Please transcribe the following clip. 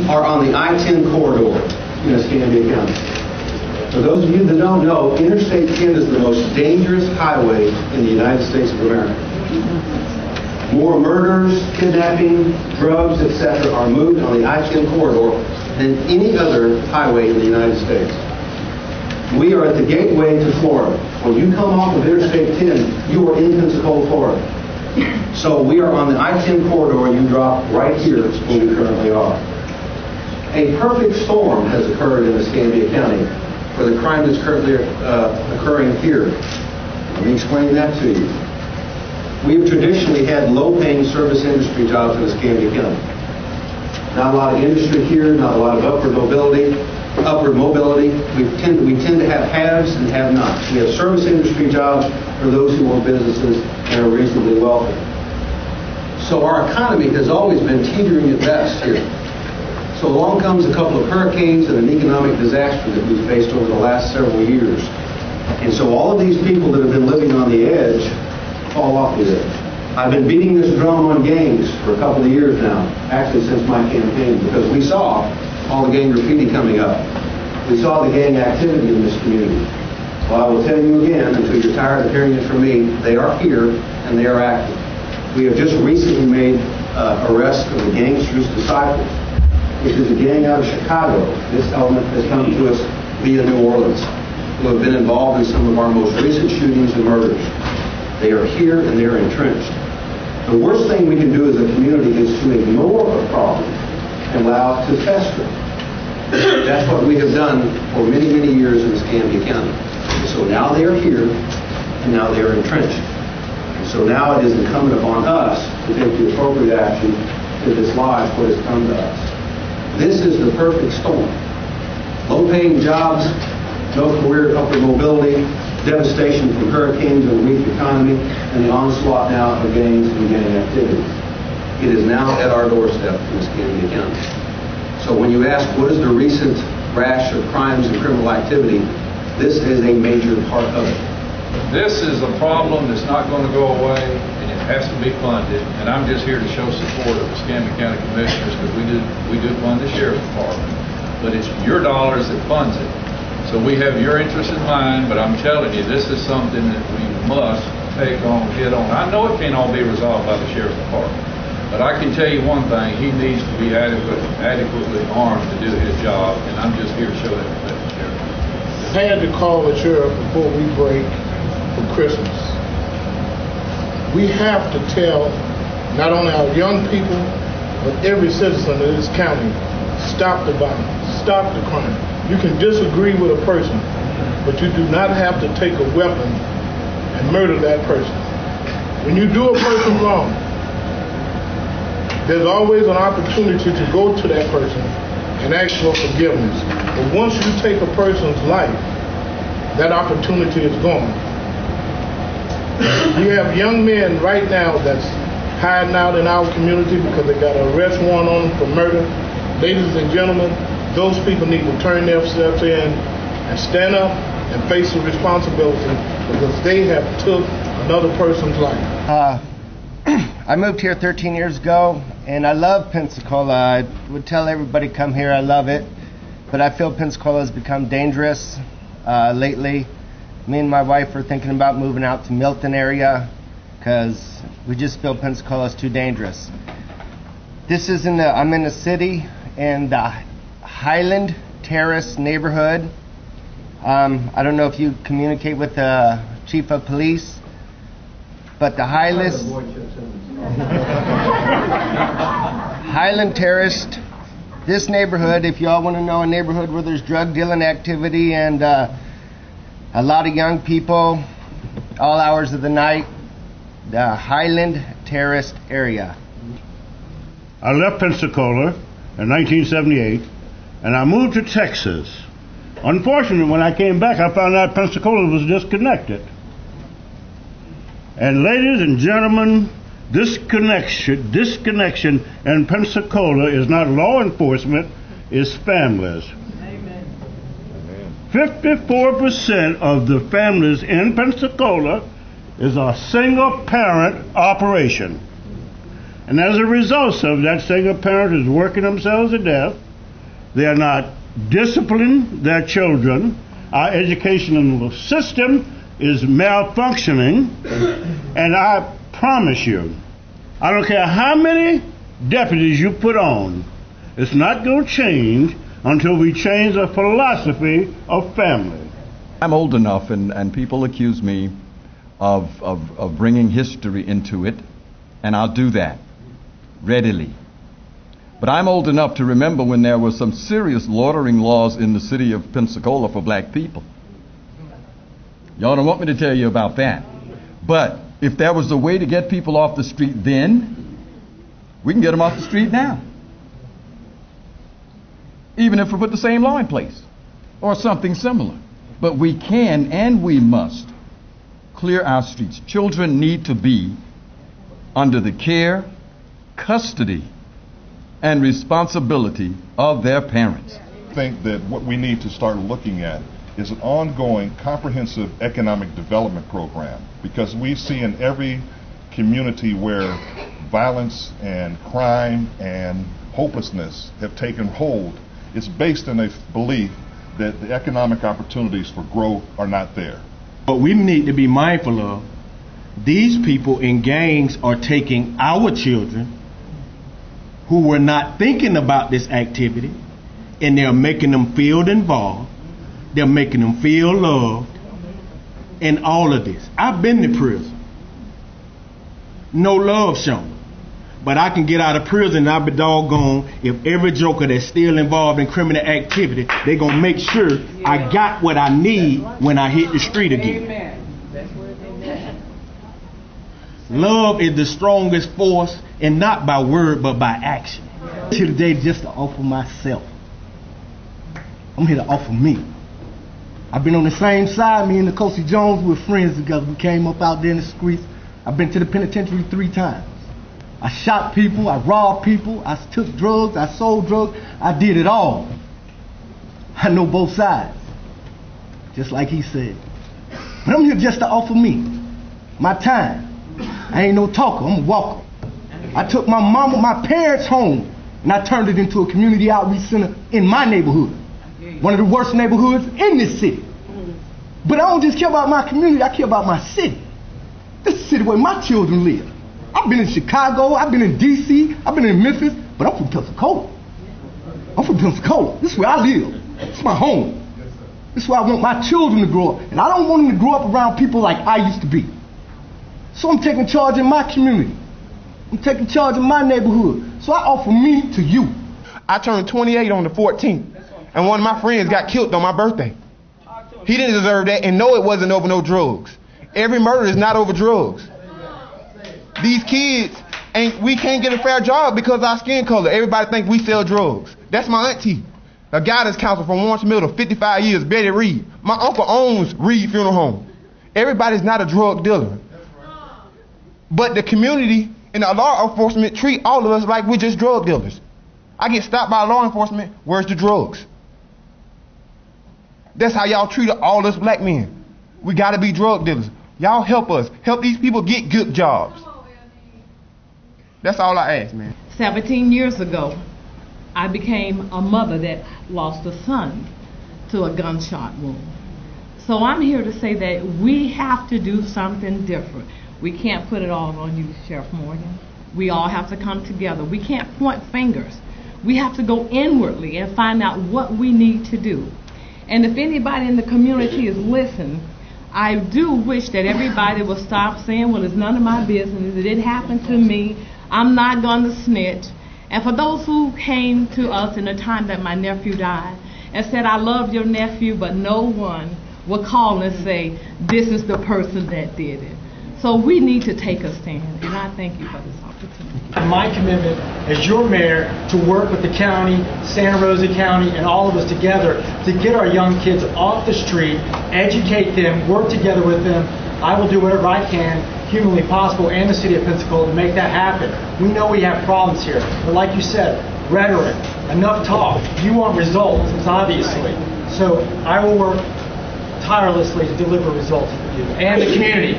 are on the I-10 corridor in Escambia County. For those of you that don't know, Interstate 10 is the most dangerous highway in the United States of America. More murders, kidnapping, drugs, etc. are moved on the I-10 corridor than any other highway in the United States. We are at the gateway to Florida. When you come off of Interstate 10, you are in Pensacola, Florida. So we are on the I-10 corridor. You drop right here where we currently are. A perfect storm has occurred in Escambia County for the crime that's currently occurring here. Let me explain that to you. We have traditionally had low-paying service industry jobs in Escambia County. Not a lot of industry here, not a lot of upward mobility. We tend to have haves and have-nots. We have service industry jobs for those who own businesses and are reasonably wealthy. So our economy has always been teetering at best here. So along comes a couple of hurricanes and an economic disaster that we've faced over the last several years. And so all of these people that have been living on the edge fall off the edge. I've been beating this drum on gangs for a couple of years now, actually since my campaign, because we saw all the gang graffiti coming up. We saw the gang activity in this community. Well, I will tell you again, until you're tired of hearing it from me, they are here and they are active. We have just recently made arrest of the Gangsters Disciples, which is a gang out of Chicago. This element has come to us via New Orleans, who have been involved in some of our most recent shootings and murders. They are here and they are entrenched. The worst thing we can do as a community is to ignore a problem and allow it to fester. That's what we have done for many, many years in Escambia County. So now they are here and now they are entrenched. And so now it is incumbent upon us to take the appropriate action to dislodge what has come to us. This is the perfect storm. Low-paying jobs, no career upward mobility, devastation from hurricanes and a weak economy, and the onslaught now of gangs and gang activities. It is now at our doorstep in Escambia County. So when you ask what is the recent rash of crimes and criminal activity, this is a major part of it. This is a problem that's not going to go away, and it has to be funded. And I'm just here to show support of Escambia County Commissioners, because we do fund the Sheriff's Department. But it's your dollars that funds it. So we have your interest in mind, but I'm telling you, this is something that we must take on head on. I know it can't all be resolved by the Sheriff's Department, but I can tell you one thing: he needs to be adequately armed to do his job, and I'm just here to show that to the Sheriff. I had to call the Sheriff before we break for Christmas. We have to tell not only our young people, but every citizen of this county, stop the violence, stop the crime. You can disagree with a person, but you do not have to take a weapon and murder that person. When you do a person wrong, there's always an opportunity to go to that person and ask for forgiveness. But once you take a person's life, that opportunity is gone. We have young men right now that's hiding out in our community because they got an arrest warrant on them for murder. Ladies and gentlemen, those people need to turn their steps in and stand up and face the responsibility, because they have took another person's life. I moved here 13 years ago, and I love Pensacola. I would tell everybody come here, I love it. But I feel Pensacola has become dangerous lately. Me and my wife are thinking about moving out to Milton area because we just feel Pensacola is too dangerous. I'm in the city, in the Highland Terrace neighborhood. I don't know if you communicate with the chief of police, but the Highland Terrace, this neighborhood, if y'all want to know a neighborhood where there's drug dealing activity and a lot of young people, all hours of the night, the Highland Terrace area. I left Pensacola in 1978, and I moved to Texas. Unfortunately, when I came back, I found out Pensacola was disconnected. And ladies and gentlemen, this connection in Pensacola is not law enforcement, it's families. Amen. 54% of the families in Pensacola is a single parent operation. And as a result of that, single parent is working themselves to death, They are not disciplining their children. Our educational system is malfunctioning, and I promise you, I don't care how many deputies you put on, it's not going to change until we change the philosophy of family. I'm old enough, and people accuse me of bringing history into it, and I'll do that readily. But I'm old enough to remember when there were some serious loitering laws in the city of Pensacola for black people. Y'all don't want me to tell you about that. But if there was a way to get people off the street then, we can get them off the street now. Even if we put the same law in place or something similar. But we can and we must clear our streets. Children need to be under the care, custody, and responsibility of their parents. I think that what we need to start looking at is an ongoing comprehensive economic development program, because we see in every community where violence and crime and hopelessness have taken hold, it's based in a belief that the economic opportunities for growth are not there. What we need to be mindful of, these people in gangs are taking our children who were not thinking about this activity, and they're making them feel involved, they're making them feel loved, and all of this. I've been to prison. No love shown. But I can get out of prison and I'll be doggone if every joker that's still involved in criminal activity, they're going to make sure I got what I need when I hit the street again. Love is the strongest force, and not by word but by action. Today just to offer myself. I'm here to offer me. I've been on the same side, me and Nicosi Jones were friends together. We came up out there in the streets. I've been to the penitentiary 3 times. I shot people, I robbed people, I took drugs, I sold drugs, I did it all. I know both sides, just like he said. But I'm here just to offer me, my time. I ain't no talker, I'm a walker. I took my mama, my parents home, and I turned it into a community outreach center in my neighborhood. One of the worst neighborhoods in this city. But I don't just care about my community, I care about my city. This is the city where my children live. I've been in Chicago, I've been in D.C., I've been in Memphis, but I'm from Pensacola. I'm from Pensacola. This is where I live. This is my home. This is where I want my children to grow up. And I don't want them to grow up around people like I used to be. So I'm taking charge in my community. I'm taking charge in my neighborhood. So I offer me to you. I turned 28 on the 14th, and one of my friends got killed on my birthday. He didn't deserve that, and no, it wasn't over no drugs. Every murder is not over drugs. These kids, we can't get a fair job because of our skin color. Everybody thinks we sell drugs. That's my auntie, a guidance counselor from Orange Middle, 55 years, Betty Reed. My uncle owns Reed Funeral Home. Everybody's not a drug dealer. But the community and the law enforcement treat all of us like we're just drug dealers. I get stopped by law enforcement, where's the drugs? That's how y'all treat all us black men. We gotta be drug dealers. Y'all help us. Help these people get good jobs. That's all I ask, man. 17 years ago, I became a mother that lost a son to a gunshot wound. So I'm here to say that we have to do something different. We can't put it all on you, Sheriff Morgan. We all have to come together. We can't point fingers. We have to go inwardly and find out what we need to do. And if anybody in the community is listening, I do wish that everybody will stop saying, well, it's none of my business. It didn't happen to me. I'm not going to snitch. And for those who came to us in the time that my nephew died and said, I love your nephew, but no one will call and say, this is the person that did it. So we need to take a stand, and I thank you for this opportunity. My commitment as your mayor to work with the county, Santa Rosa County, and all of us together to get our young kids off the street, educate them, work together with them. I will do whatever I can humanly possible, and the city of Pensacola, to make that happen. We know we have problems here, but like you said, rhetoric, enough talk. You want results, obviously. So I will work tirelessly to deliver results for you and the community.